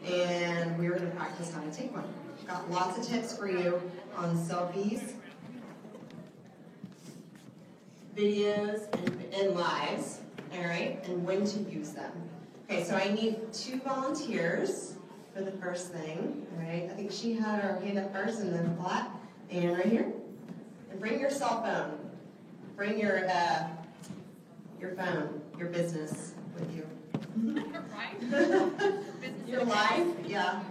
and we're going to practice how to take one. Got lots of tips for you on selfies, videos, and lives, all right, and when to use them. Okay, so I need 2 volunteers for the first thing, all right? I think she had her hand up first and then flat, and right here. And bring your cell phone. Bring your phone, your business with you. Your life, yeah.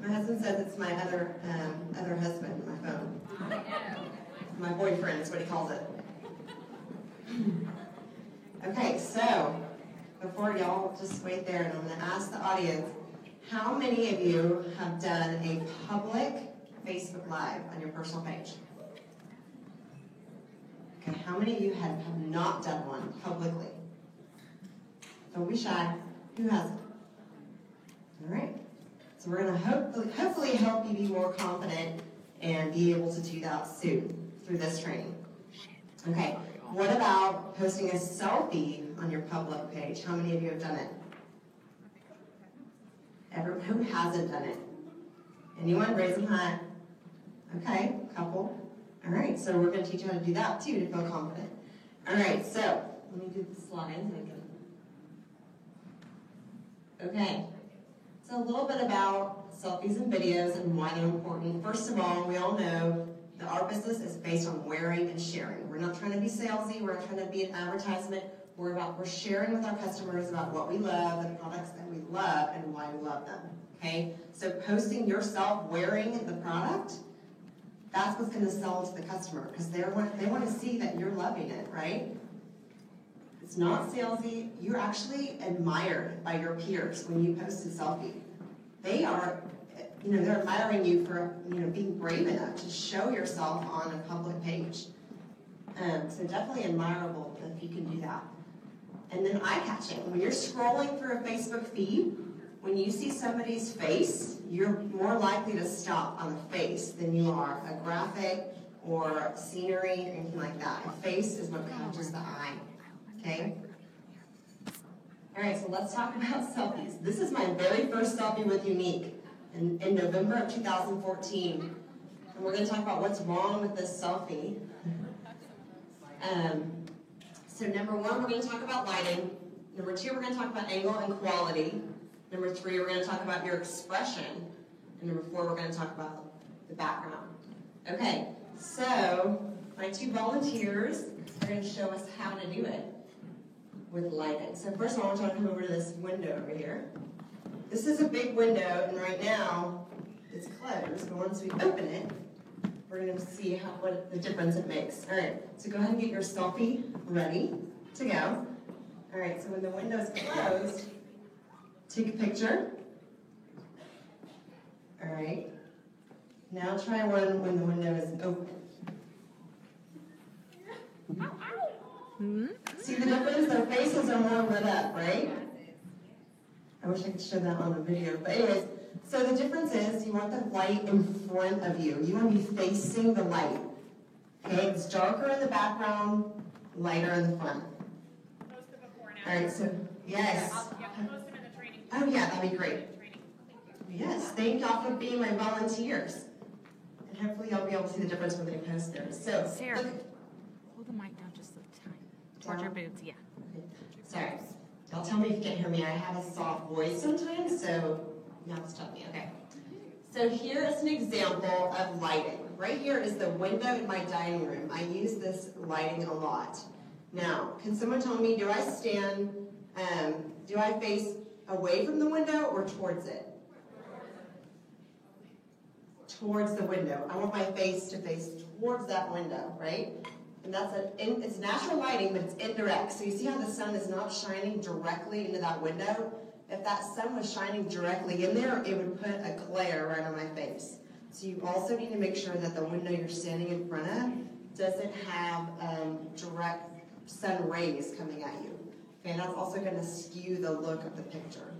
My husband says it's my other husband, my phone. My boyfriend is what he calls it. Okay, so before y'all just wait there, and I'm going to ask the audience, how many of you have done a public Facebook Live on your personal page? Okay, how many of you have not done one publicly? Don't be shy. Who hasn't? All right. So we're going to hopefully help you be more confident and be able to do that soon through this training. Okay. What about posting a selfie on your public page? How many of you have done it? Everyone who hasn't done it? Anyone? Raise them high. Okay, couple. All right, so we're going to teach you how to do that too to feel confident. All right, so let me do the slides. Okay, so a little bit about selfies and videos and why they're important. First of all, we all know that our business is based on wearing and sharing. We're not trying to be salesy. We're not trying to be an advertisement. We're sharing with our customers about what we love, the products that we love, and why we love them. Okay, so posting yourself wearing the product, that's what's going to sell to the customer because they want to see that you're loving it, right? It's not salesy. You're actually admired by your peers when you post a selfie. They are, they're admiring you for, being brave enough to show yourself on a public page. So definitely admirable if you can do that. And then eye-catching. When you're scrolling through a Facebook feed, when you see somebody's face, you're more likely to stop on the face than you are a graphic or scenery or anything like that. A face is what catches the eye. Okay? All right, so let's talk about selfies. This is my very first selfie with Younique in November of 2014. And we're going to talk about what's wrong with this selfie. So number 1, we're going to talk about lighting. Number 2, we're going to talk about angle and quality. Number 3, we're going to talk about your expression. And number 4, we're going to talk about the background. Okay, so my 2 volunteers are going to show us how to do it with lighting. So first of all, I want you to come over to this window over here. This is a big window, and right now it's closed, but once we open it, we're going to see what the difference it makes. All right, so go ahead and get your selfie ready to go. All right, so when the window is closed, take a picture. All right, now try one when the window is open. See the difference? Their faces are more lit up, right? I wish I could show that on the video. But anyways, so the difference is you want the light in front of you. You want to be facing the light. Okay, it's darker in the background, lighter in the front. Post them before and All after. right, so, yes. Post them in the training. Oh, yeah, that'd be great. Yes, thank y'all for being my volunteers. And hopefully y'all be able to see the difference when they post theirs. So, Sarah, look, hold the mic down just a tiny. Towards your boots, yeah. sorry. Y'all tell me if you can't hear me. I have a soft voice sometimes, so you have to tell me. Okay. So here is an example of lighting. Right here is the window in my dining room. I use this lighting a lot. Now, can someone tell me, do I face away from the window or towards it? Towards the window. I want my face to face towards that window, right? And it's natural lighting, but it's indirect. So you see how the sun is not shining directly into that window? If that sun was shining directly in there, it would put a glare right on my face. So you also need to make sure that the window you're standing in front of doesn't have direct sun rays coming at you. Okay, and that's also going to skew the look of the picture.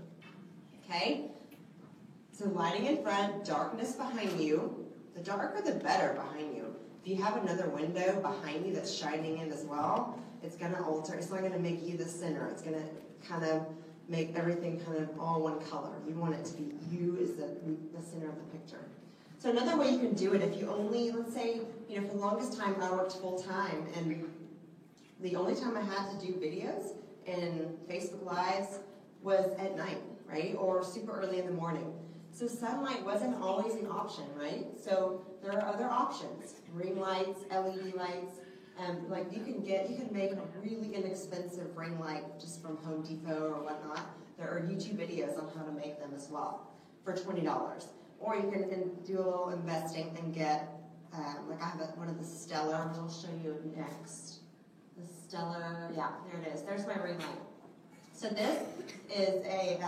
Okay? So lighting in front, darkness behind you. The darker, the better behind you. If you have another window behind you that's shining in as well, it's going to alter. It's not going to make you the center. It's going to kind of make everything kind of all one color. You want it to be you as the center of the picture. So another way you can do it, if you only, let's say, for the longest time I worked full time, and the only time I had to do videos and Facebook Lives was at night, right? Or super early in the morning. So sunlight wasn't always an option, right? So there are other options: ring lights, LED lights. Like you can make a really inexpensive ring light just from Home Depot or whatnot. There are YouTube videos on how to make them as well for $20. Or you can do a little investing and get, like I have one of the Stellar, which I'll show you next. The Stellar, yeah, there it is. There's my ring light. So this is a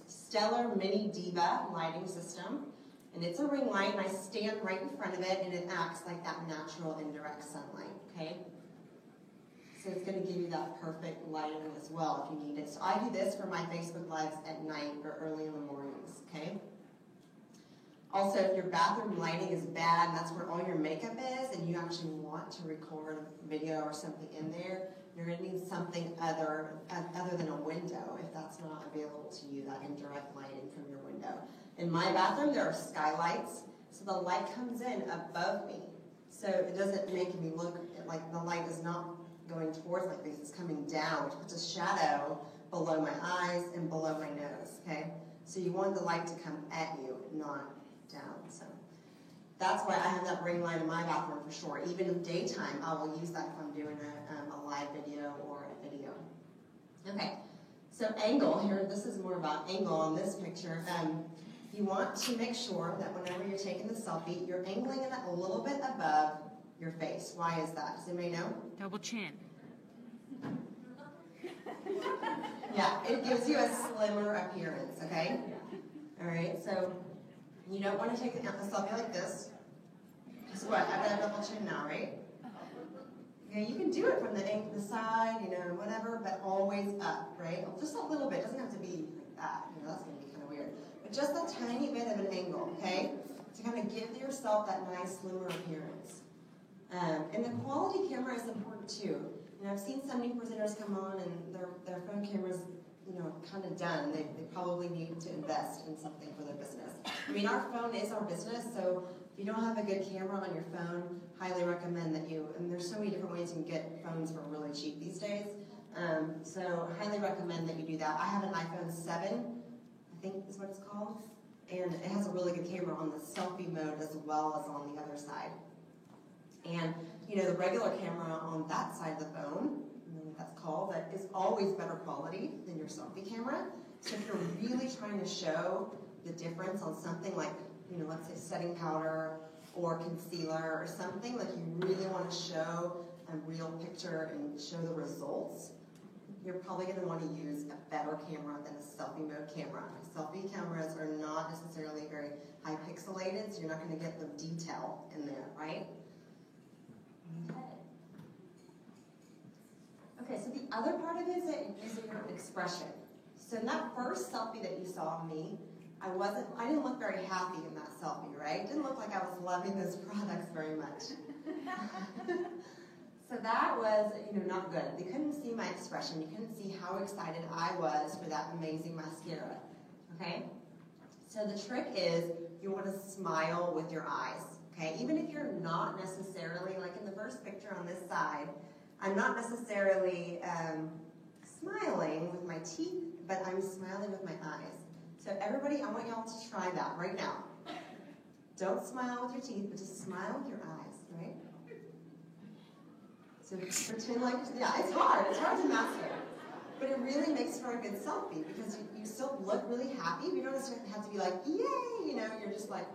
Stellar Mini Diva lighting system. And it's a ring light, and I stand right in front of it, and it acts like that natural indirect sunlight, okay? So it's going to give you that perfect lighting as well if you need it. So I do this for my Facebook Lives at night or early in the mornings, okay? Also, if your bathroom lighting is bad, and that's where all your makeup is, and you actually want to record a video or something in there, you're going to need something other than a window if that's not available to you, that indirect lighting from your window. In my bathroom, there are skylights, so the light comes in above me. So it doesn't make me look like the light is not going towards my face, it's coming down, which puts a shadow below my eyes and below my nose, okay? So you want the light to come at you, not down. So that's why I have that ring light in my bathroom for sure. Even in daytime, I will use that if I'm doing a live video or a video. Okay, so angle, here, this is more about angle on this picture. You want to make sure that whenever you're taking the selfie, you're angling it a little bit above your face. Why is that? Does anybody know? Double chin. Yeah, it gives you a slimmer appearance, okay? All right, so you don't want to take a selfie like this. Guess what? I've got a double chin now, right? Okay, you can do it from the side, whatever, but always up, right? Just a little bit. It doesn't have to be like that. That's going to be kind of weird. But just a tiny bit of an angle, okay? To kind of give yourself that nice, slimmer appearance. And the quality camera is important too. I've seen so many presenters come on and their phone cameras, kind of done. They probably need to invest in something for their business. I mean, our phone is our business, so if you don't have a good camera on your phone, highly recommend that and there's so many different ways you can get phones for really cheap these days. So highly recommend that you do that. I have an iPhone 7, I think is what it's called, and it has a really good camera on the selfie mode as well as on the other side. And, the regular camera on that side of the phone, I don't know what that's called, but is always better quality than your selfie camera. So if you're really trying to show the difference on something like, let's say setting powder or concealer or something, like you really want to show a real picture and show the results, you're probably going to want to use a better camera than a selfie mode camera. Selfie cameras are not necessarily very high pixelated, so you're not going to get the detail in there, right? Okay, so the other part of it is your expression. So in that first selfie that you saw of me, I didn't look very happy in that selfie, right? It didn't look like I was loving those products very much. So that was, not good. They couldn't see my expression. You couldn't see how excited I was for that amazing mascara, okay? So the trick is you want to smile with your eyes, okay? Even if you're not necessarily, like in the first picture on this side, I'm not necessarily smiling with my teeth, but I'm smiling with my eyes. So everybody, I want y'all to try that right now. Don't smile with your teeth, but just smile with your eyes, right? So pretend like, it's hard to master. But it really makes for a good selfie because you still look really happy. You don't have to be like, yay, you're just like,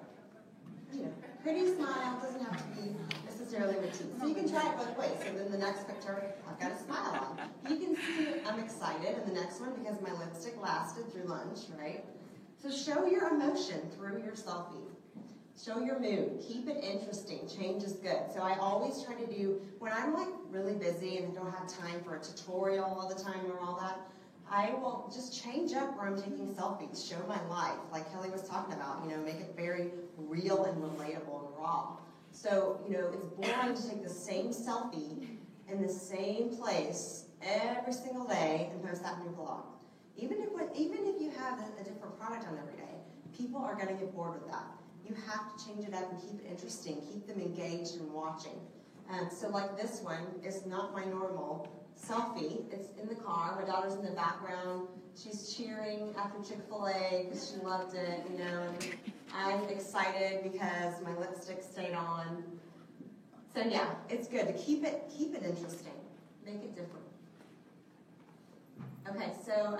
pretty smile, doesn't have to be necessarily with teeth. So you can try it both ways. So then the next picture, I've got a smile on. You can see I'm excited in the next one because my lipstick lasted through lunch, right? So show your emotion through your selfie. Show your mood. Keep it interesting. Change is good. So I always try to do, when I'm like really busy and I don't have time for a tutorial all the time or all that, I will just change up where I'm taking selfies, show my life, like Kelly was talking about, make it very real and relatable and raw. So, it's boring to take the same selfie in the same place every single day and post that in your blog. Even if you have a different product on every day, people are going to get bored with that. You have to change it up and keep it interesting, keep them engaged and watching. So like this one is not my normal selfie. It's in the car. My daughter's in the background. She's cheering after Chick-fil-A because she loved it, you know. And I'm excited because my lipstick stayed on. So yeah, it's good to keep it interesting, make it different. Okay, so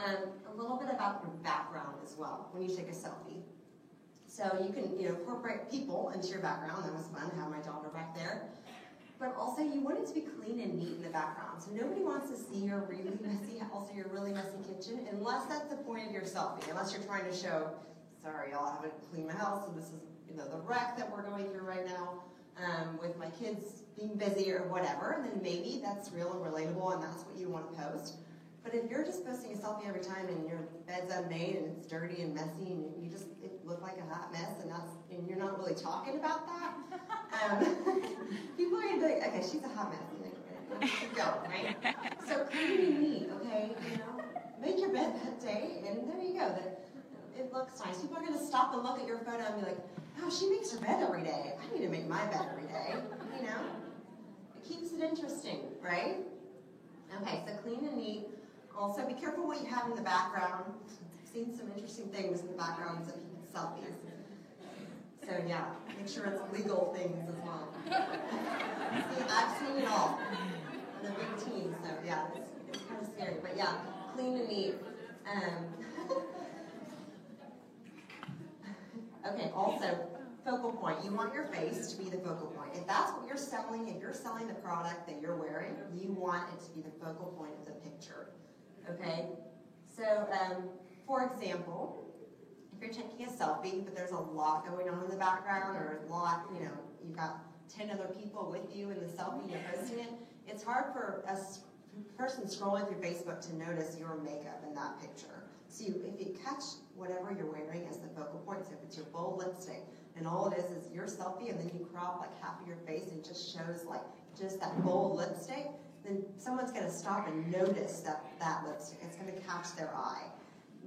a little bit about your background as well when you take a selfie. So you can, incorporate people into your background. That was fun. I have my daughter back there. But also, you want it to be clean and neat in the background. So nobody wants to see your really messy kitchen, unless that's the point of your selfie. Unless you're trying to show, sorry, y'all, I haven't cleaned my house, so this is, the wreck that we're going through right now with my kids being busy or whatever. And then maybe that's real and relatable, and that's what you want to post. But if you're just posting a selfie every time and your bed's unmade and it's dirty and messy and it look like a hot mess and you're not really talking about that, people are going to be like, okay, she's a hot mess. And let's keep going, right? So clean and neat, okay? Make your bed that day, and there you go. It looks nice. People are going to stop and look at your photo and be like, oh, she makes her bed every day. I need to make my bed every day, It keeps it interesting, right? Okay, so clean and neat. Also, be careful what you have in the background. I've seen some interesting things in the backgrounds of people's selfies. So yeah, make sure it's legal things as well. See, I've seen it all. I'm a big team, so yeah, it's kind of scary. But yeah, clean and neat. Okay, also, focal point. You want your face to be the focal point. If that's what you're selling, if you're selling the product that you're wearing, you want it to be the focal point of the picture. Okay, so for example, if you're taking a selfie, but there's a lot going on in the background, or a lot, you've got 10 other people with you in the selfie and you're posting it, it's hard for a person scrolling through Facebook to notice your makeup in that picture. So if you catch whatever you're wearing as the focal point, so if it's your bold lipstick, and all it is your selfie, and then you crop like half of your face and just shows like just that bold lipstick, then someone's going to stop and notice that lipstick. It's going to catch their eye.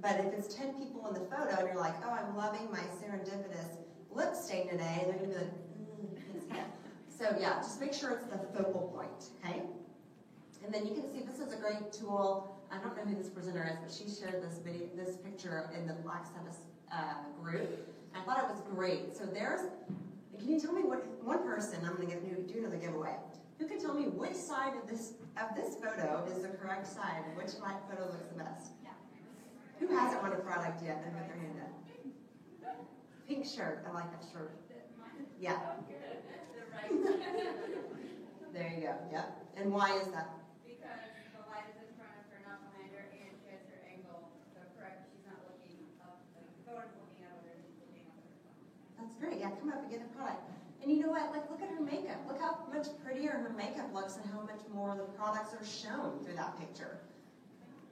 But if it's 10 people in the photo and you're like, oh, I'm loving my serendipitous lip stain today, they're going to be like, So yeah, just make sure it's the focal point, okay? And then you can see this is a great tool. I don't know who this presenter is, but she shared this picture in the Black Sabbath group. I thought it was great. So can you tell me one person, I'm going to do another giveaway. Who can tell me which side of this photo is the correct side and which photo looks the best? Yeah. Who hasn't won a product yet? Then put their hand up. Pink shirt. I like that shirt. Yeah. There you go. Yep. And why is that? Because the light is in front of her, not behind her, and she has her angle correct. She's not looking up. The photo's looking at her, she's looking up at her phone. That's great. Yeah, come up and get a product. And you know what? Like, look at her makeup. Look how much prettier her makeup looks and how much more the products are shown through that picture.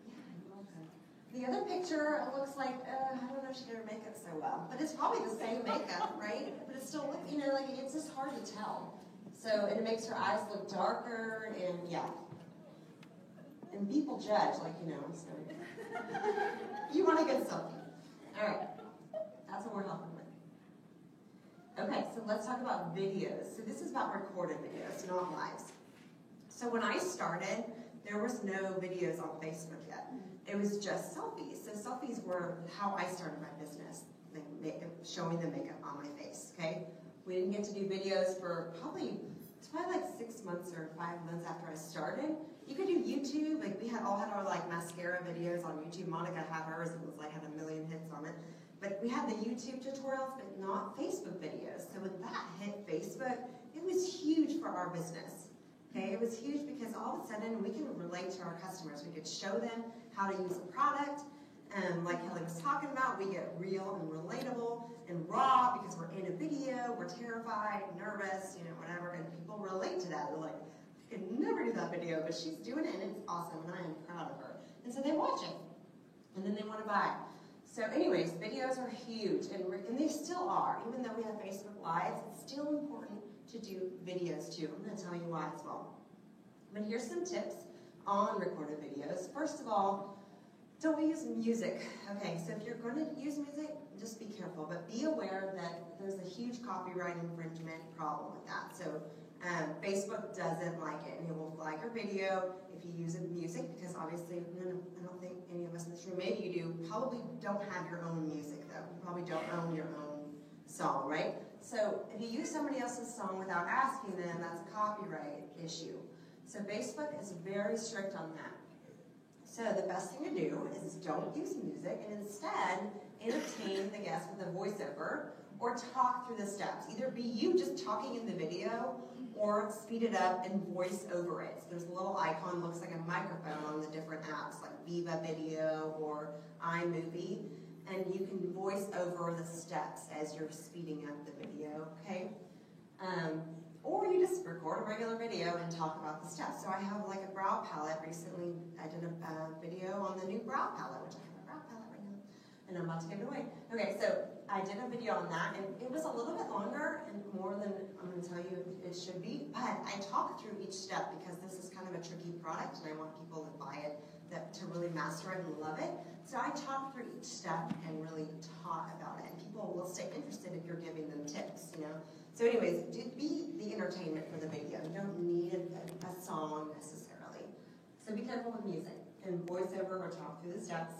Yeah, I love that. The other picture looks like, I don't know if she did her makeup so well, but it's probably the same makeup, right? But it's still, like, it's just hard to tell. So, and it makes her eyes look darker, and yeah. And people judge, so. You want a good selfie. All right. That's what we're helping with. Okay, so let's talk about videos. So this is about recorded videos, not lives. So when I started, there was no videos on Facebook yet. It was just selfies. So selfies were how I started my business, showing the makeup on my face, okay? We didn't get to do videos for probably like 6 months or 5 months after I started. You could do YouTube, like we all had our mascara videos on YouTube. Monica had hers, it was had 1 million hits on it. But we had the YouTube tutorials, but not Facebook videos. So when that hit Facebook, it was huge for our business. Okay, it was huge because all of a sudden we can relate to our customers. We could show them how to use a product. Like Kelly was talking about, we get real and relatable and raw because we're in a video, we're terrified, nervous, whatever, and people relate to that. They're like, I could never do that video, but she's doing it and it's awesome and I am proud of her. And so they watch it and then they want to buy. So anyways, videos are huge, and they still are. Even though we have Facebook Lives, it's still important to do videos too. I'm going to tell you why as well. But here's some tips on recorded videos. First of all, Don't use music. Okay, so if you're going to use music, just be careful, but be aware that there's a huge copyright infringement problem with that. So Facebook doesn't like it, and it will flag your video if you use music, because obviously, I don't think any of us in this room, maybe you do, probably don't have your own music though. You probably don't own your own song, right? So if you use somebody else's song without asking them, that's a copyright issue. So Facebook is very strict on that. So the best thing to do is don't use music and instead entertain the guest with a voiceover or talk through the steps. Either be you just talking in the video or speed it up and voice over it. So there's a little icon, looks like a microphone on the different apps like Viva Video or iMovie, and you can voice over the steps as you're speeding up the video, okay? Or you just record a regular video and talk about the steps. So I have like a brow palette. Recently I did a video on the new brow palette, which I have a brow palette right now, and I'm about to give it away. Okay, so I did a video on that, and it was a little bit longer and more than I'm going to tell you it should be, but I talked through each step because this is kind of a tricky product and I want people to buy it, to really master it and love it. So I talked through each step and really taught about it, and people will stay interested if you're giving them tips, you know. So anyways, be the entertainment for the video. You don't need a song necessarily. So be careful with music and voiceover or talk through the steps.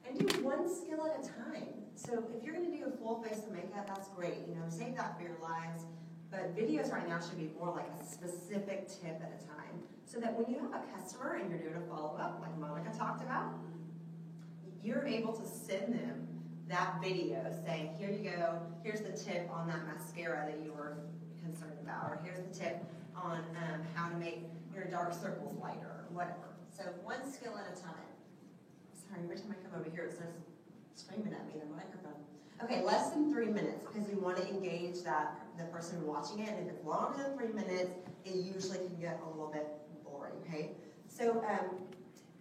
And do one skill at a time. So if you're going to do a full face of makeup, that's great. You know, save that for your lives. But videos right now should be more like a specific tip at a time. So that when you have a customer and you're doing a follow-up, like Monica talked about, you're able to send them that video saying, here you go, here's the tip on that mascara that you were concerned about, or here's the tip on how to make your dark circles lighter, or whatever. So one skill at a time. Sorry, every time I come over here it starts screaming at me in the microphone. Okay, less than 3 minutes, because you want to engage the person watching it, and if it's longer than 3 minutes, it usually can get a little bit boring, okay? So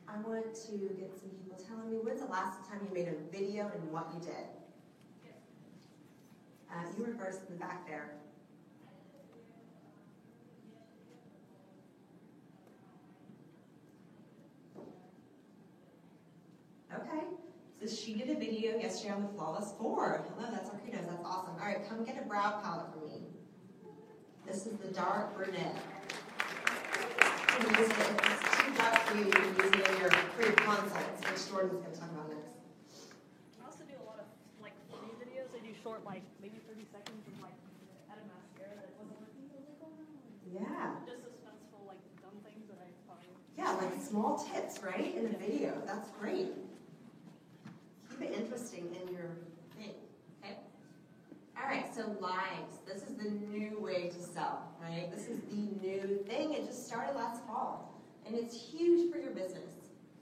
I want to get some people telling me, when's the last time you made a video and what you did? You were first in the back there. Okay, so she did a video yesterday on the Flawless 4. Hello, that's Arquitos, that's awesome. All right, come get a brow palette for me. This is the dark brunette. Use it. It's too dark for you. You can use it in for your consults, which Jordan's going to talk about next. I also do a lot of like funny videos. I do short, like maybe 30 seconds of like at a mascara that wasn't working. I was like, oh no. Yeah. Just suspenseful, like dumb things that I thought. Yeah, like small tips, right, in a video. That's great. Keep it interesting in your thing. Okay. All right. So lives. This is the new way to sell, right? This is the new thing. It just started last fall, and it's huge for your business.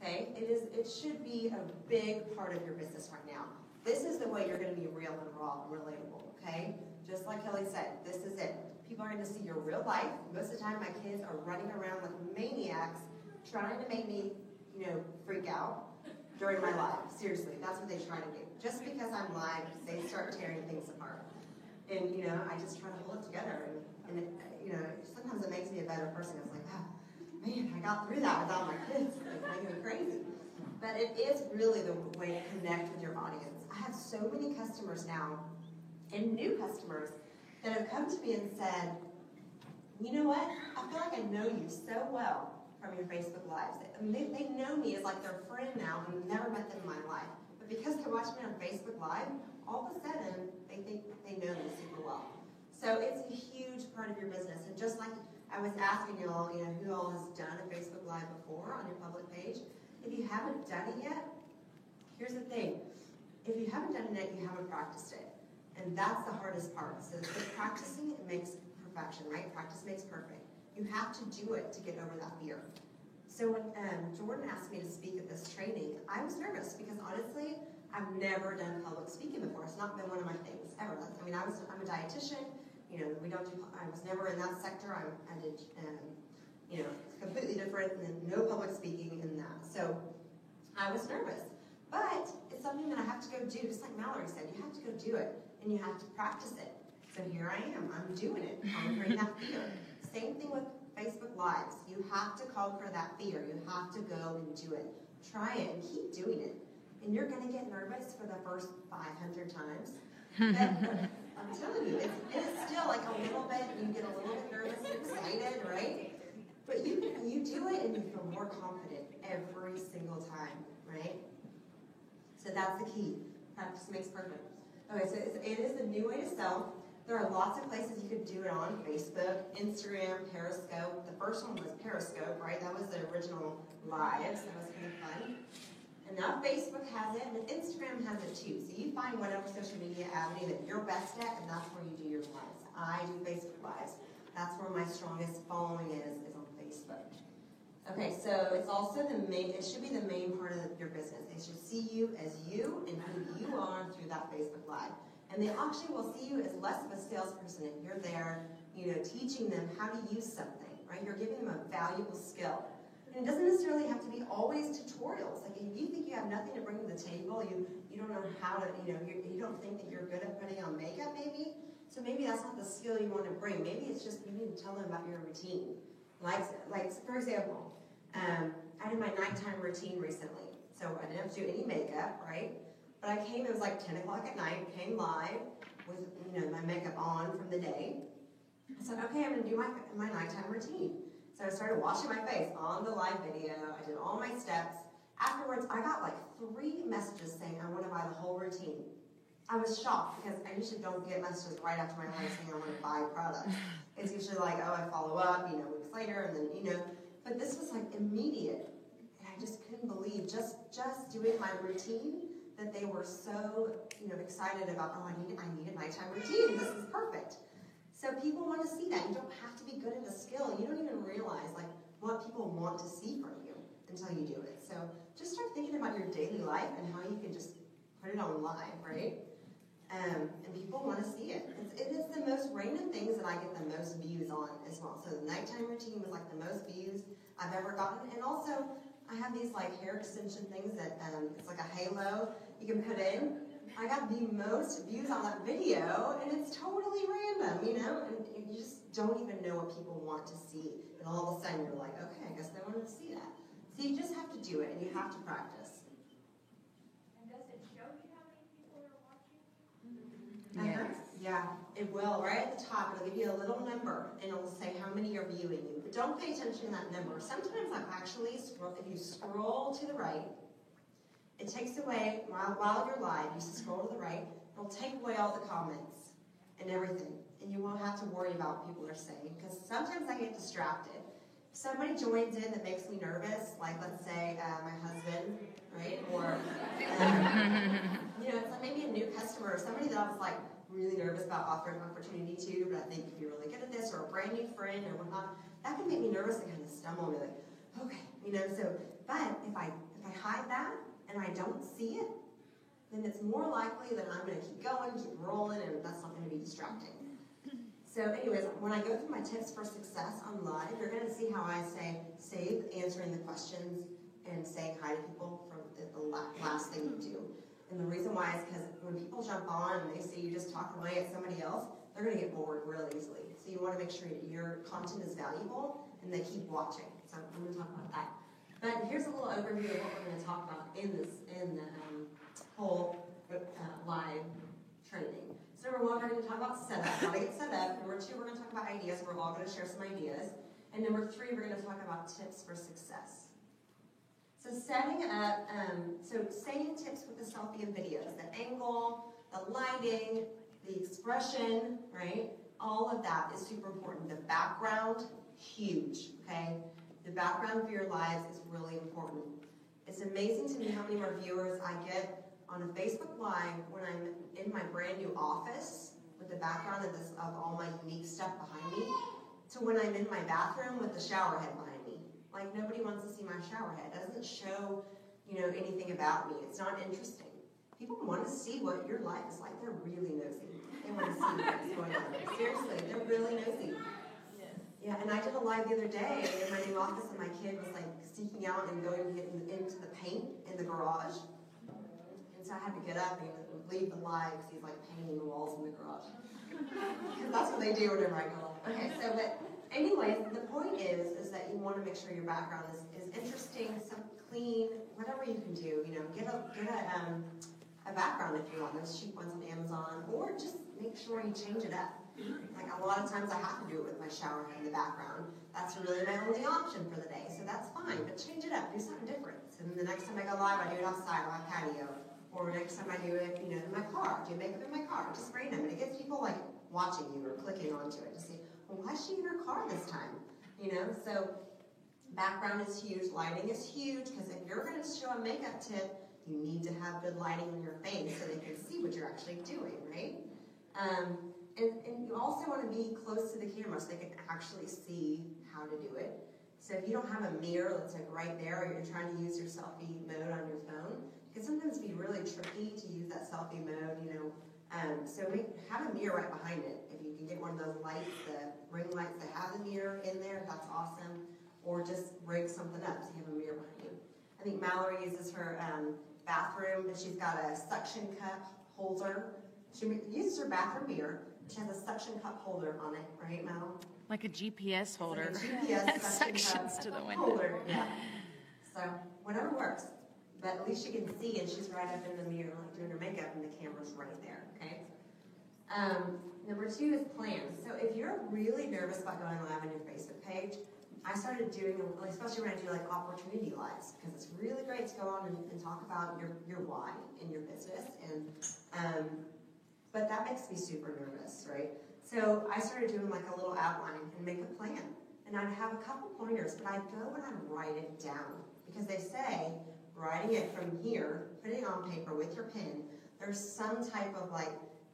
Okay, it should be a big part of your business right now. This is the way you're going to be real and raw and relatable. Okay, just like Kelly said, this is it. People are going to see your real life. Most of the time, my kids are running around like maniacs, trying to make me, freak out during my live. Seriously, that's what they try to do. Just because I'm live, they start tearing things apart. And, I just try to hold it together. And it, sometimes it makes me a better person. It's like, man, I got through that without my kids. Like, making me crazy. But it is really the way to connect with your audience. I have so many customers now, and new customers, that have come to me and said, you know what? I feel like I know you so well from your Facebook Lives. They know me as like their friend now, and I've never met them in my life. But because they watch me on Facebook Live, all of a sudden, they think they know me super well. So it's a huge part of your business. And just like I was asking you all, who all has done a Facebook Live before on your public page, if you haven't done it yet, here's the thing. If you haven't done it yet, you haven't practiced it. And that's the hardest part. So practicing, it makes perfection, right? Practice makes perfect. You have to do it to get over that fear. So when Jordan asked me to speak at this training, I was nervous because honestly, I've never done public speaking before. It's not been one of my things ever. I'm a dietitian. I was never in that sector. I did, completely different and no public speaking in that. So I was nervous. But it's something that I have to go do, just like Mallory said. You have to go do it, and you have to practice it. So here I am. I'm doing it, conquering that fear. Same thing with Facebook Lives. You have to conquer that fear. You have to go and do it. try it and keep doing it. And you're going to get nervous for the first 500 times. But I'm telling you, it's still like a little bit, you get a little bit nervous and excited, right? But you do it and you feel more confident every single time, right? So that's the key. Practice makes perfect. Okay, so it is a new way to sell. There are lots of places you could do it on: Facebook, Instagram, Periscope. The first one was Periscope, right? That was the original live, so that was kind of fun. And now Facebook has it, and Instagram has it too. So you find whatever social media avenue that you're best at, and that's where you do your lives. I do Facebook Lives. That's where my strongest following is on Facebook. Okay, so it's also it should be the main part of your business. They should see you as you and who you are through that Facebook Live. And they actually will see you as less of a salesperson if you're there, teaching them how to use something, right? You're giving them a valuable skill. And it doesn't necessarily have to be always tutorials. Like if you think you have nothing to bring to the table, you don't know how to, you don't think that you're good at putting on makeup maybe, so maybe that's not the skill you want to bring. Maybe it's just you need to tell them about your routine. Like for example, I did my nighttime routine recently. So I didn't have to do any makeup, right? But I came, it was like 10 o'clock at night, came live with my makeup on from the day. I said, okay, I'm going to do my nighttime routine. So I started washing my face on the live video. I did all my steps. Afterwards, I got like 3 messages saying I want to buy the whole routine. I was shocked because I usually don't get messages right after my live saying I want to buy products. It's usually like, oh, I follow up, weeks later, and then, but this was like immediate. And I just couldn't believe just doing my routine that they were so, excited about, oh, I need a nighttime routine. This is perfect. So people want to see that. You don't have to be good at a skill. You don't even realize what people want to see from you until you do it. So just start thinking about your daily life and how you can just put it on live, right? And people want to see it. It is the most random things that I get the most views on as well. So the nighttime routine was like the most views I've ever gotten. And also, I have these hair extension things that it's like a halo you can put in. I got the most views on that video, and it's totally random, and you just don't even know what people want to see. And all of a sudden you're like, okay, I guess they wanted to see that. So you just have to do it, and you have to practice. And does it show you how many people are watching? Yes. Yeah, it will. Right at the top, it'll give you a little number, and it'll say how many are viewing you. But don't pay attention to that number. Sometimes if you scroll to the right, it takes away, while you're live, you scroll to the right, it'll take away all the comments and everything. And you won't have to worry about what people are saying, because sometimes I get distracted. If somebody joins in that makes me nervous, like let's say my husband, right? Or, it's like maybe a new customer or somebody that I was really nervous about offering an opportunity to, but I think you'd be really good at this, or a brand new friend or whatnot, that can make me nervous and kind of stumble and be like, okay, but if I hide that, and I don't see it, then it's more likely that I'm going to keep going, keep rolling, and that's not going to be distracting. So anyways, when I go through my tips for success on live, you're going to see how I save answering the questions and saying hi to people from the last thing you do. And the reason why is because when people jump on and they see you just talk away at somebody else, they're going to get bored real easily. So you want to make sure that your content is valuable and they keep watching. So I'm going to talk about that. But here's a little overview of what we're going to talk about in the whole live training. So number 1, we're going to talk about setup, how to get set up. Number 2, we're going to talk about ideas. We're all going to share some ideas. And number 3, we're going to talk about tips for success. So setting up, saying tips with the selfie and videos, the angle, the lighting, the expression, right? All of that is super important. The background, huge, okay? The background of your lives is really important. It's amazing to me how many more viewers I get on a Facebook Live when I'm in my brand new office with the background of all my unique stuff behind me, to when I'm in my bathroom with the shower head behind me. Nobody wants to see my shower head. It doesn't show, anything about me. It's not interesting. People want to see what your life is like. They're really nosy. They want to see what's going on. Seriously, they're really nosy. Yeah, and I did a live the other day in my new office, and my kid was sneaking out and going to get into the paint in the garage. And so I had to get up and leave the live because he's painting the walls in the garage. Because that's what they do whenever I go live. Okay, anyways, the point is that you want to make sure your background is interesting, some clean, whatever you can do. You know, get a background if you want, those cheap ones on Amazon, or just make sure you change it up. Like a lot of times I have to do it with my shower head in the background. That's really my only option for the day, so that's fine, but change it up, do something different. And the next time I go live, I do it outside on my patio, or next time I do it, you know, in my car, do makeup in my car, just random, and it gets people like watching you or clicking onto it to see, well, why is she in her car this time? You know, so background is huge, lighting is huge, because if you're going to show a makeup tip, you need to have good lighting on your face so they can see what you're actually doing, right? And you also want to be close to the camera so they can actually see how to do it. So if you don't have a mirror that's like right there, or you're trying to use your selfie mode on your phone, it can sometimes be really tricky to use that selfie mode, you know. So have a mirror right behind it. If you can get one of those lights, the ring lights that have the mirror in there, that's awesome. Or just rig something up so you have a mirror behind you. I think Mallory uses her bathroom, and she's got a suction cup holder. She uses her bathroom mirror. She has a suction cup holder on it, right, Mal? Like a GPS holder. It's like a GPS Suctions cup to the window. holder, yeah. So whatever works, but at least she can see, and she's right up in the mirror, like doing her makeup, and the camera's right there. Okay. Number 2 is plans. So if you're really nervous about going live on your Facebook page, I started doing, especially when I do like opportunity lives, because it's really great to go on and talk about your why in your business, and but that makes me super nervous, right? So I started doing like a little outline and make a plan, and I'd have a couple pointers, but I'd go and I'd write it down, because they say writing it from here, putting it on paper with your pen, there's some type of like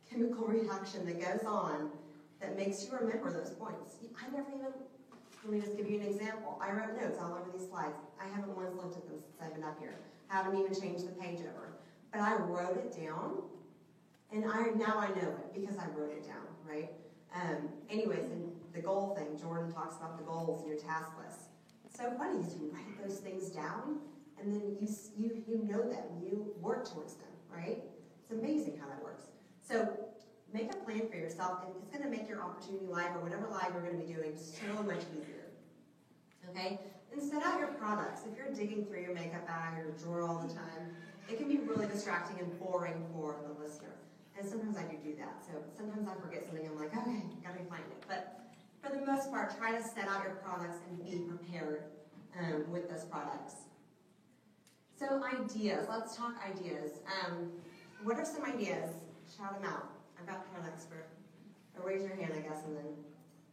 chemical reaction that goes on that makes you remember those points. I never even. Let me just give you an example. I wrote notes all over these slides. I haven't once looked at them since I've been up here. Haven't even changed the page over. But I wrote it down, and now I know it because I wrote it down, right? Anyways, and the goal thing, Jordan talks about the goals in your task list. It's so funny is you write those things down, and then you know them, you work towards them, right? It's amazing how that works. So make a plan for yourself, and it's going to make your opportunity live or whatever live you're going to be doing so much easier. Okay? And set out your products. If you're digging through your makeup bag or your drawer all the time, it can be really distracting and boring for the listener. And sometimes I do that. So sometimes I forget something. I'm like, okay, got to find it. But for the most part, try to set out your products and be prepared with those products. So ideas. Let's talk ideas. What are some ideas? Shout them out. I've got products for, or raise your hand, I guess, and then,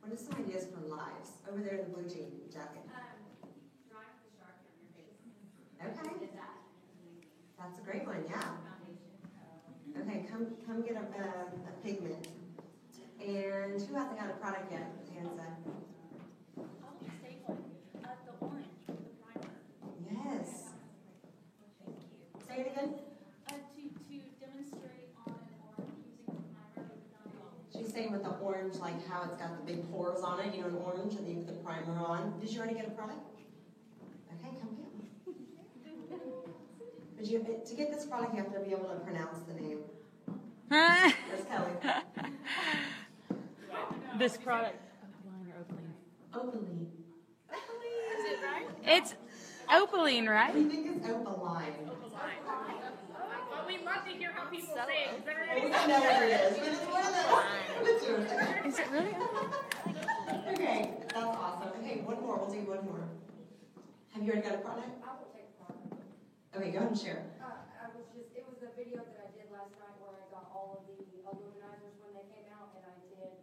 what are some ideas for lives? Over there in the blue jean jacket. Drawing the shark on your face. Okay, Did that? that's a great one, yeah. Foundation. Okay, come get a pigment. And who hasn't got a product yet? Hands up. How about the same one? The orange, the primer. Yes. Thank you. Say it again. To demonstrate on an orange using the primer with the She's saying with the orange, like how it's got the big pores on it, you know, an orange, and then you put the primer on. Did you already get a product? Okay, come get one. But to get this product, you have to be able to pronounce the name. There's Kelly. This product. Opaline or Opaline? Opaline. Is it right? It's Opaline, right? We think it's Opaline. But we'd love to hear how people say it, because We everybody don't know what it is, but it's one of those. It's yours. Is it really? Okay, that's awesome. Okay, one more. We'll do one more. Have you already got a product? I will take part. Okay, go ahead and share. It was a video that I did last night where I got all of the illuminizers when they came out, and I did,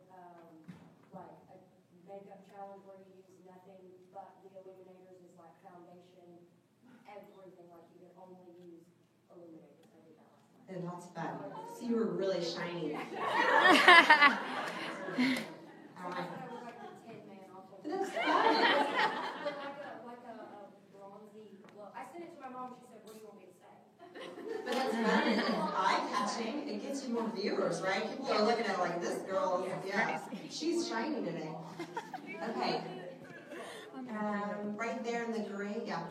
like a makeup challenge where you use nothing but the illuminators as like foundation, everything, like you can only use illuminators. I did that last night. And that's fun. So you were really shiny. All right. I was like the Tin Man off of That's fun. like a bronzy glow. I sent it to my mom. She said, "What do you want me to say?" But that's fun. And it's eye-catching. It gets you more viewers, right? People are looking at it like, this girl, yeah, she's shiny today. Okay. Right there in the gray, yeah.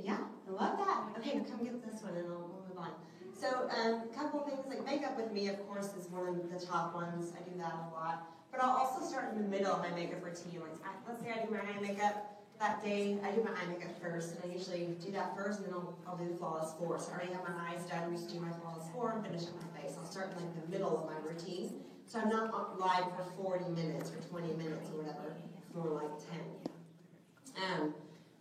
Yeah, I love that. Okay, come get this one and we'll move on. So a couple things, like makeup with me, of course, is one of the top ones. I do that a lot. But I'll also start in the middle of my makeup routine. Like, let's say I do my eye makeup that day. I do my eye makeup first, and I usually do that first, and then I'll do the Flawless 4. So I already have my eyes done. I'm just do my Flawless 4 and finish up my face. I'll start in like the middle of my routine. So I'm not live for 40 minutes or 20 minutes or whatever. It's more like 10.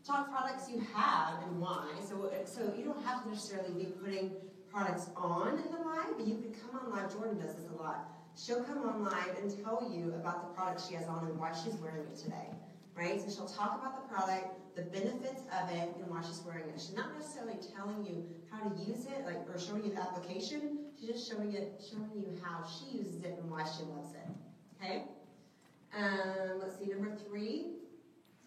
Talk products you have and why. So you don't have to necessarily be putting products on in the live, but you could come on live. Jordan does this a lot. She'll come on live and tell you about the product she has on and why she's wearing it today, right? So she'll talk about the product, the benefits of it, and why she's wearing it. She's not necessarily telling you how to use it, like, or showing you the application. She's just showing you how she uses it and why she loves it. Okay? Let's see. Number 3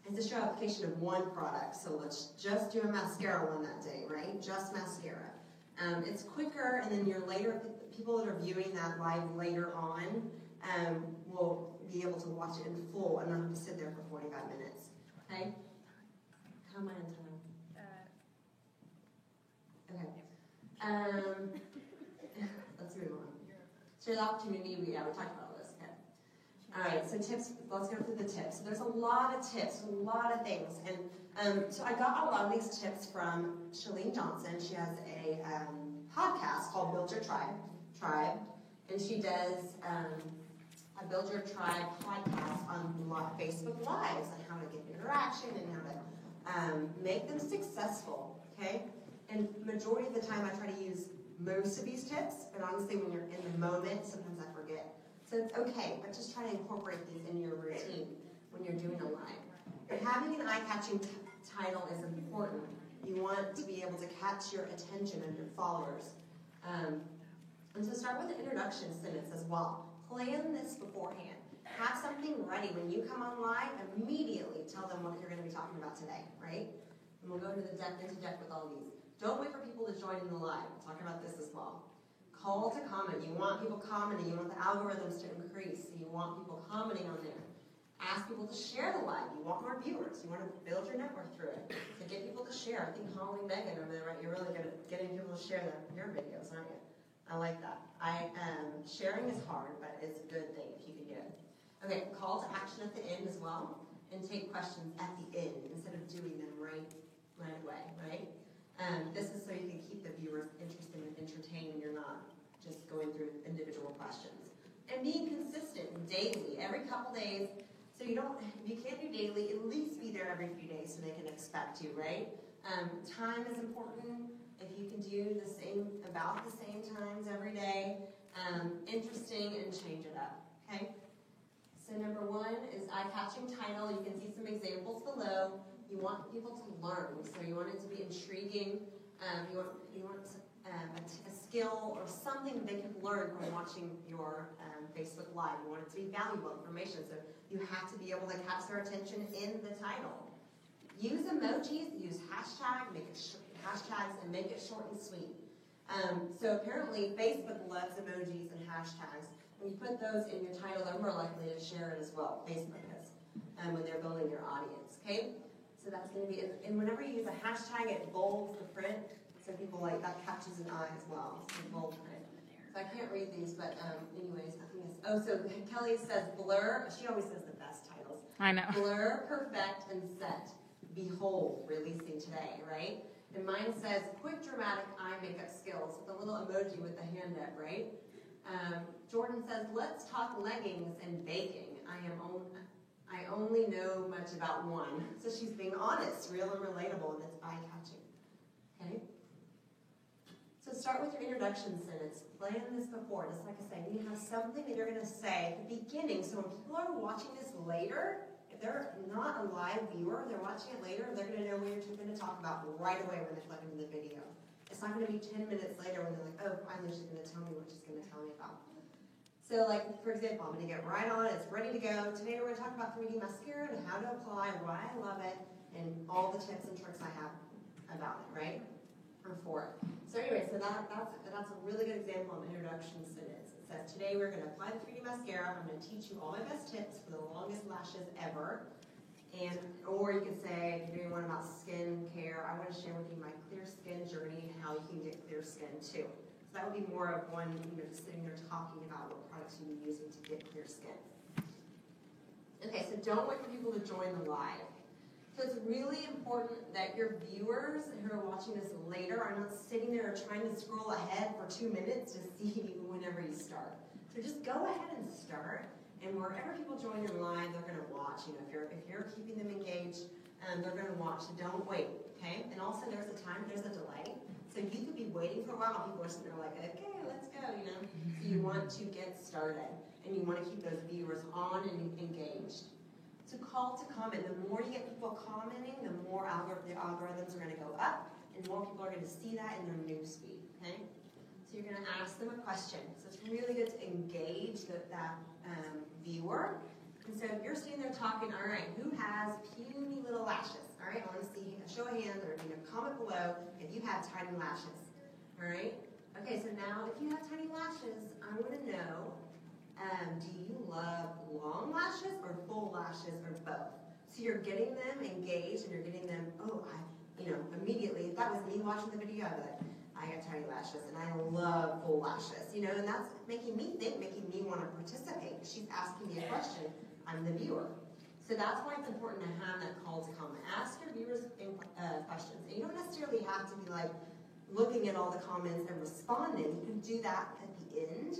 is to show application of one product. So let's just do a mascara one that day, right? Just mascara. It's quicker, and then people that are viewing that live later on will be able to watch it in full and not have to sit there for 45 minutes. Okay? How am I in time? Okay. Let's move on. Share the opportunity. We talked about all this. Okay. All right, so tips. Let's go through the tips. So there's a lot of tips, a lot of things. And so I got a lot of these tips from Chalene Johnson. She has a podcast called Build Your Tribe. And she does a Build Your Tribe podcast on Facebook Lives on how to get interaction and how to make them successful, okay? And majority of the time I try to use most of these tips, but honestly when you're in the moment, sometimes I forget. So it's okay, but just try to incorporate these in your routine when you're doing a live. And having an eye-catching title is important. You want to be able to catch your attention of your followers. And so start with an introduction sentence as well. Plan this beforehand. Have something ready. When you come on live, immediately tell them what you're going to be talking about today, right? And we'll go into depth with all these. Don't wait for people to join in the live. We'll talk about this as well. Call to comment. You want people commenting. You want the algorithms to increase. You want people commenting on there. Ask people to share the live. You want more viewers. You want to build your network through it. To get people to share. I think Holly, Megan, you're really good at getting people to share your videos, aren't you? I like that. Sharing is hard, but it's a good thing if you can do it. Okay, call to action at the end as well, and take questions at the end instead of doing them right away, right? This is so you can keep the viewers interested and entertained, and you're not just going through individual questions. And being consistent daily, every couple days. So if you can't do daily, at least be there every few days so they can expect you, right? Time is important. If you can do about the same times every day, interesting, and change it up, okay? So number 1 is eye-catching title. You can see some examples below. You want people to learn, so you want it to be intriguing. You want a skill or something they can learn from watching your Facebook Live. You want it to be valuable information, so you have to be able to catch their attention in the title. Use emojis, use hashtags, and make it short and sweet. So apparently Facebook loves emojis and hashtags. When you put those in your title, they're more likely to share it as well. Facebook is, when they're building your audience, okay? So that's going to be, and whenever you use a hashtag, it bolds the print, so people like, that catches an eye as well. So bold print. So I can't read these, but anyways, I think it's, so Kelly says blur, she always says the best titles. I know. Blur, perfect, and set. Behold, releasing today, right? And mine says quick dramatic eye makeup skills with a little emoji with the hand up, right? Jordan says, let's talk leggings and baking. I only know much about one. So she's being honest, real and relatable, and it's eye-catching. Okay? So start with your introduction sentence. Plan this before. Just like I say, you have something that you're going to say at the beginning. So when people are watching this later, if they're not a live viewer, they're watching it later, they're going to know what you're going to talk about right away when they plug into the video. It's not going to be 10 minutes later when they're like, oh, finally she's going to tell me what she's going to tell me about. So like, for example, I'm going to get right on, it's ready to go. Today we're going to talk about 3D mascara and how to apply, why I love it, and all the tips and tricks I have about it, right? Or for it. So anyway, so that's a really good example of an introduction sentence. It says, today we're going to apply the 3D mascara. I'm going to teach you all my best tips for the longest lashes ever. Or you could say, if you're doing one about skin care, I want to share with you my clear skin journey and how you can get clear skin too. So that would be more of one, just sitting there talking about what products you'd be using to get clear skin. Okay, so don't wait for people to join the live. So it's really important that your viewers who are watching this later are not sitting there trying to scroll ahead for 2 minutes to see you whenever you start. So just go ahead and start, and wherever people join your live, they're going to watch. If you're keeping them engaged, they're going to watch. So don't wait, okay? And also there's a delay. So you could be waiting for a while, people are sitting there like, okay, let's go, So you want to get started, and you want to keep those viewers on and engaged. So call to comment. The more you get people commenting, the more the algorithms are going to go up, and more people are going to see that in their newsfeed, okay? So you're going to ask them a question. So it's really good to engage that viewer. And so if you're sitting there talking, all right, who has puny little lashes? All right, I want to see a show of hands or comment below if you have tiny lashes. All right? Okay, so now if you have tiny lashes, I want to know, do you love long lashes or full lashes or both? So you're getting them engaged and you're getting them, immediately, if that was me watching the video, I'd be like, I got tiny lashes and I love full lashes, and that's making me think, making me want to participate. She's asking me a question. I'm the viewer. So that's why it's important to have that call to comment. Ask your viewers questions. And you don't necessarily have to be looking at all the comments and responding. You can do that at the end.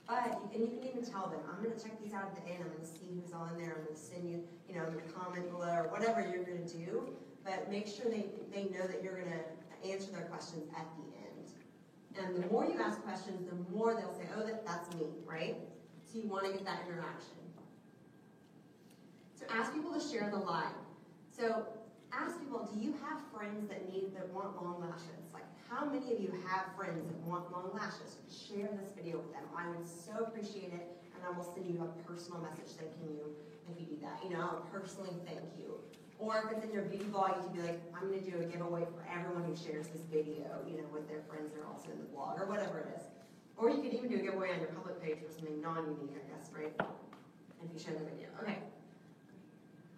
But you can even tell them, I'm going to check these out at the end. I'm going to see who's all in there. I'm going to send you, I'm going to comment below or whatever you're going to do. But make sure they know that you're going to answer their questions at the end. And the more you ask questions, the more they'll say, oh, that's me, right? So you want to get that interaction. So ask people to share the live. So ask people, do you have friends that want long lashes? How many of you have friends that want long lashes? Share this video with them. I would so appreciate it, and I will send you a personal message thanking you if you do that. I'll personally thank you. Or if it's in your beauty blog, you can be like, I'm going to do a giveaway for everyone who shares this video, with their friends that are also in the blog, or whatever it is. Or you could even do a giveaway on your public page for something non-unique, I guess, right? If you share the video. Okay.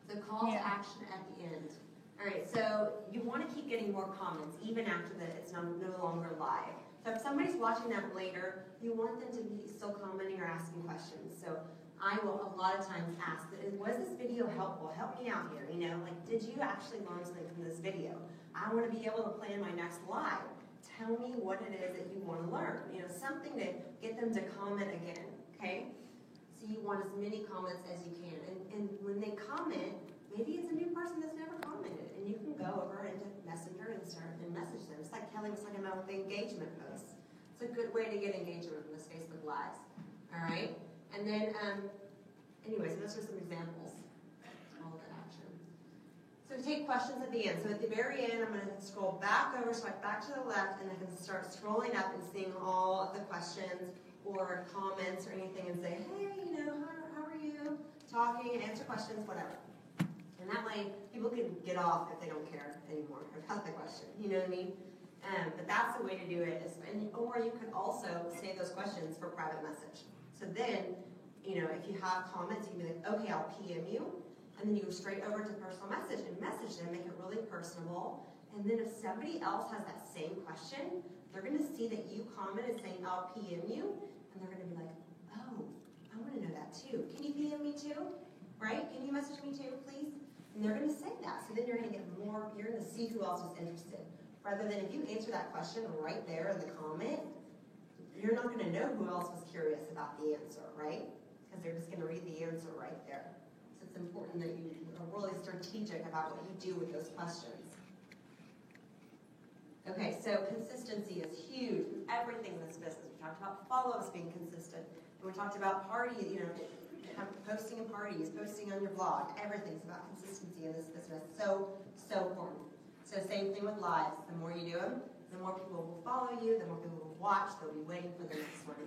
So call to action at the end. All right, so you want to keep getting more comments even after it's no longer live. So if somebody's watching that later, you want them to be still commenting or asking questions. So I will a lot of times ask, was this video helpful? Help me out here, did you actually learn something from this video? I want to be able to plan my next live. Tell me what it is that you want to learn. Something to get them to comment again, okay? So you want as many comments as you can. And when they comment, maybe it's a new person that's never commented, and you can go over into Messenger and start and message them. It's like Kelly was talking about with the engagement posts. It's a good way to get engagement from this Facebook Lives. All right? And then, anyways, those are some examples. Call to action. So take questions at the end. So at the very end, I'm going to scroll back over, swipe back to the left, and I can start scrolling up and seeing all of the questions or comments or anything and say, hey, how are you? Talking, answer questions, whatever. And that way, people can get off if they don't care anymore about the question. You know what I mean? But that's the way to do it. Or you could also save those questions for private message. So then, if you have comments, you can be like, okay, I'll PM you. And then you go straight over to personal message and message them, make it really personable. And then if somebody else has that same question, they're going to see that you commented saying, I'll PM you. And they're going to be like, oh, I want to know that too. Can you PM me too? Right? Can you message me too, please? And they're going to say that. So then you're going to get more, you're going to see who else is interested. Rather than if you answer that question right there in the comment, you're not going to know who else was curious about the answer, right? Because they're just going to read the answer right there. So it's important that you are really strategic about what you do with those questions. Okay, so consistency is huge with everything in this business. We talked about follow-ups being consistent. And we talked about parties, posting in parties, posting on your blog. Everything's about consistency in this business. So important. So same thing with lives. The more you do them, the more people will follow you, the more people will watch. They'll be waiting for the next one.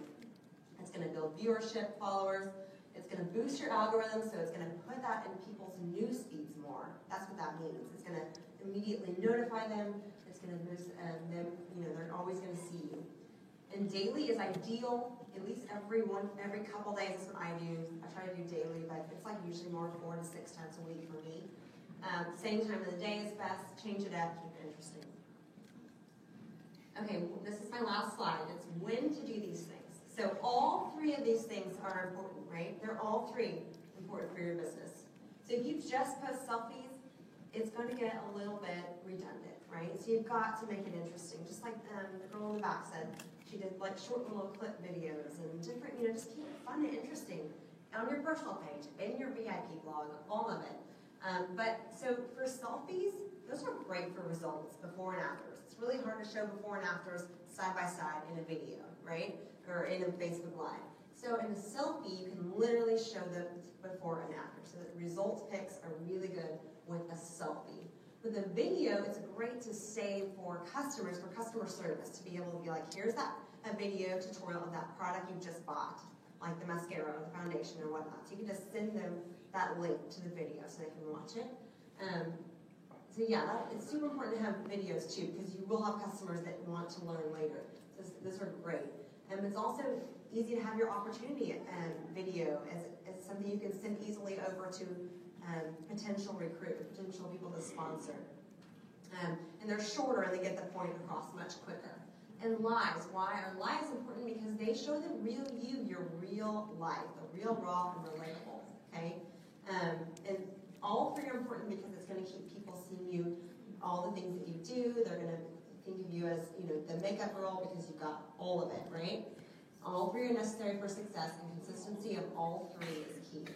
It's going to build viewership, followers. It's going to boost your algorithm, so it's going to put that in people's news feeds more. That's what that means. It's going to immediately notify them. It's going to boost them. They're always going to see you. And daily is ideal. At least every couple days is what I do. I try to do daily, but it's usually more 4 to 6 times a week for me. Same time of the day is best. Change it up. Keep it interesting. Okay, well, this is my last slide. It's when to do these things. So all three of these things are important, right? They're all three important for your business. So if you just post selfies, it's going to get a little bit redundant, right? So you've got to make it interesting. Just like the girl in the back said, she did like short little clip videos and different, just keep it fun and interesting on your personal page, in your VIP blog, all of it. But so for selfies, those are great for results, before and afters. It's really hard to show before and afters side by side in a video, right? Or in a Facebook Live. So in a selfie, you can literally show the before and after. So the results pics are really good with a selfie. With a video, it's great to save for customers, for customer service, to be able to be like, here's a video tutorial of that product you just bought, like the mascara or the foundation or whatnot. So you can just send them that link to the video so they can watch it. So yeah, it's super important to have videos too, because you will have customers that want to learn later. So those are great. And it's also easy to have your opportunity video as something you can send easily over to potential recruit, potential people to sponsor. And they're shorter and they get the point across much quicker. And lives, why are lives important? Because they show the real you, your real life, the real raw and relatable, okay? And all three are important because it's going to keep people seeing you, all the things that you do. They're going to think of you as, the makeup girl because you've got all of it, right? All three are necessary for success, and consistency of all three is key.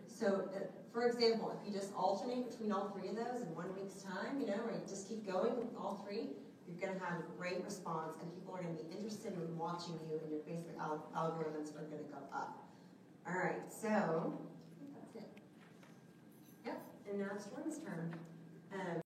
So, for example, if you just alternate between all three of those in 1 week's time, or you just keep going with all three, you're going to have a great response, and people are going to be interested in watching you, and your Facebook algorithms are going to go up. All right, so I think that's it. Yep, and now it's Storm's turn.